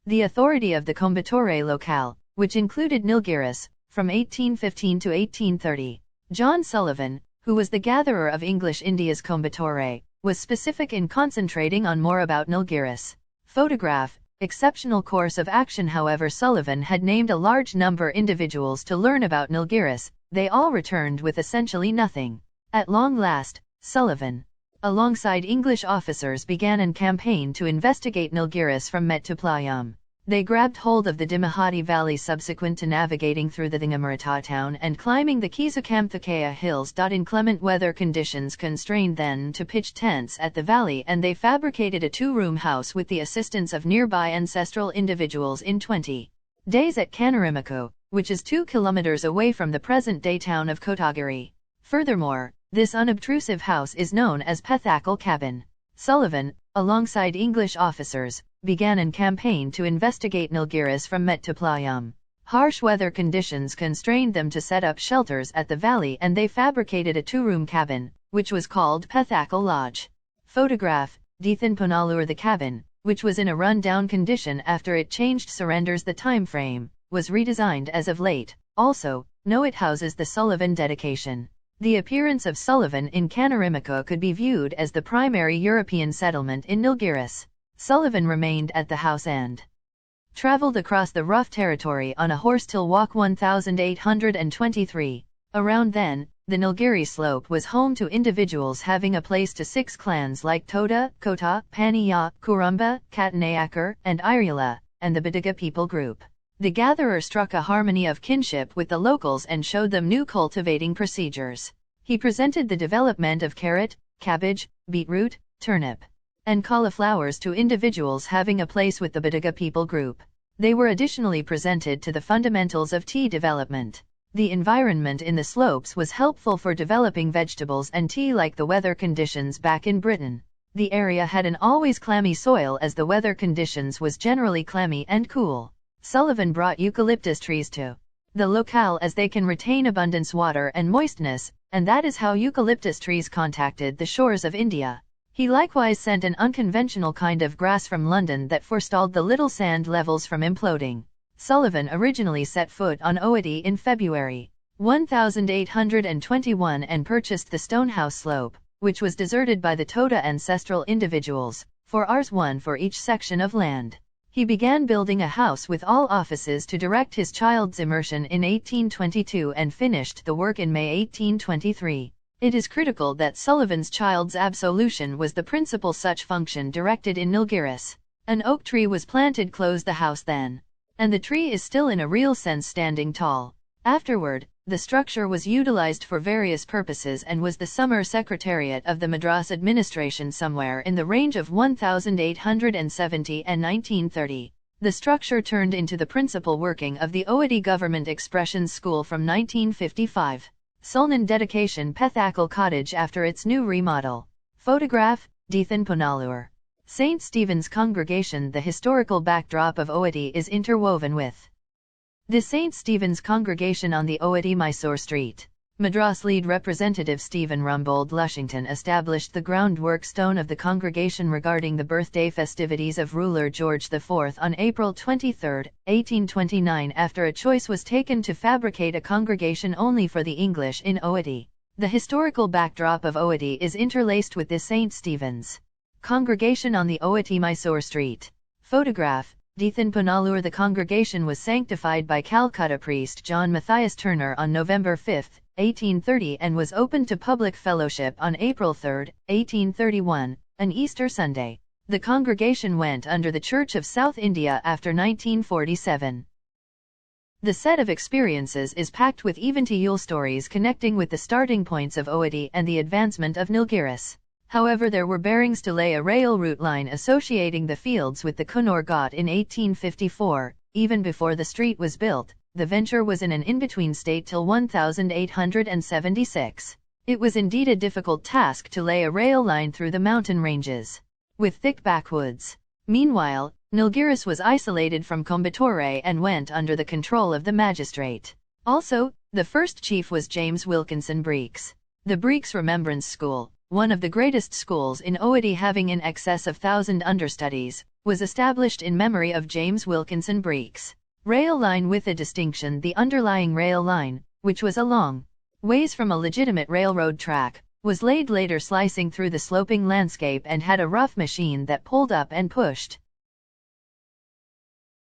The authority of the Coimbatore locale, which included Nilgiris, from 1815 to 1830. John Sullivan, who was the gatherer of English India's Coimbatore, was specific in concentrating on more about Nilgiris. Photograph, exceptional course of action. However, Sullivan had named a large number individuals to learn about Nilgiris. They all returned with essentially nothing. At long last, Sullivan, alongside English officers, began an campaign to investigate Nilgiris from Met to Playam. They grabbed hold of the Dimahati Valley subsequent to navigating through the Thingamarata town and climbing the Kizukamthakaya hills. Inclement weather conditions constrained them to pitch tents at the valley, and they fabricated a two-room house with the assistance of nearby ancestral individuals in 20 days at Kanarimako, which is 2 kilometers away from the present-day town of Kotagiri. Furthermore, this unobtrusive house is known as Pethakal Cabin. Sullivan, alongside English officers, began an campaign to investigate Nilgiris from Met to Playam. Harsh weather conditions constrained them to set up shelters at the valley, and they fabricated a two-room cabin, which was called Pethakal Lodge. Photograph, Dethan Punalur. The cabin, which was in a run-down condition after it changed surrenders, the time frame, was redesigned as of late. Also, it houses the Sullivan dedication. The appearance of Sullivan in Kanarimako could be viewed as the primary European settlement in Nilgiris. Sullivan remained at the house and traveled across the rough territory on a horse till walk 1823. Around then, the Nilgiri slope was home to individuals having a place to 6 clans like Toda, Kota, Paniya, Kurumba, Katanayakar, and Irula, and the Badaga people group. The gatherer struck a harmony of kinship with the locals and showed them new cultivating procedures. He presented the development of carrot, cabbage, beetroot, turnip, and cauliflowers to individuals having a place with the Badaga people group. They were additionally presented to the fundamentals of tea development. The environment in the slopes was helpful for developing vegetables and tea like the weather conditions back in Britain. The area had an always clammy soil as the weather conditions was generally clammy and cool. Sullivan brought eucalyptus trees to the locale as they can retain abundance water and moistness, and that is how eucalyptus trees contacted the shores of India. He likewise sent an unconventional kind of grass from London that forestalled the little sand levels from imploding. Sullivan originally set foot on Ooty in February 1821 and purchased the Stonehouse Slope, which was deserted by the Toda ancestral individuals, 4 Rs, 1 for each section of land. He began building a house with all offices to direct his child's immersion in 1822 and finished the work in May 1823. It is critical that Sullivan's child's absolution was the principal such function directed in Nilgiris. An oak tree was planted close the house then, and the tree is still in a real sense standing tall. Afterward, the structure was utilized for various purposes and was the summer secretariat of the Madras administration somewhere in the range of 1870 and 1930. The structure turned into the principal working of the Ooty Government Expressions School from 1955. Sulnan dedication Pethakal Cottage after its new remodel. Photograph, Dethan Punalur. St. Stephen's Congregation. The historical backdrop of Ooty is interwoven with the St. Stephen's Congregation on the Ooty Mysore Street. Madras lead representative Stephen Rumbold Lushington established the groundwork stone of the congregation regarding the birthday festivities of ruler George IV on April 23, 1829, after a choice was taken to fabricate a congregation only for the English in Ooty. The historical backdrop of Ooty is interlaced with the St. Stephen's Congregation on the Ooty Mysore Street. Photograph, Dethan Punalur. The congregation was sanctified by Calcutta priest John Matthias Turner on November 5, 1830 and was opened to public fellowship on April 3, 1831, an Easter Sunday. The congregation went under the Church of South India after 1947. The set of experiences is packed with eventiul stories connecting with the starting points of Ooty and the advancement of Nilgiris. However, there were bearings to lay a rail route line associating the fields with the Coonoor Ghat in 1854. Even before the street was built, the venture was in an in-between state till 1876. It was indeed a difficult task to lay a rail line through the mountain ranges, with thick backwoods. Meanwhile, Nilgiris was isolated from Coimbatore and went under the control of the magistrate. Also, the first chief was James Wilkinson Breeks. The Breeks Remembrance School, one of the greatest schools in Ooty having in excess of 1,000 understudies, was established in memory of James Wilkinson Breeks. Rail line with a distinction: the underlying rail line, which was a long ways from a legitimate railroad track, was laid later slicing through the sloping landscape and had a rough machine that pulled up and pushed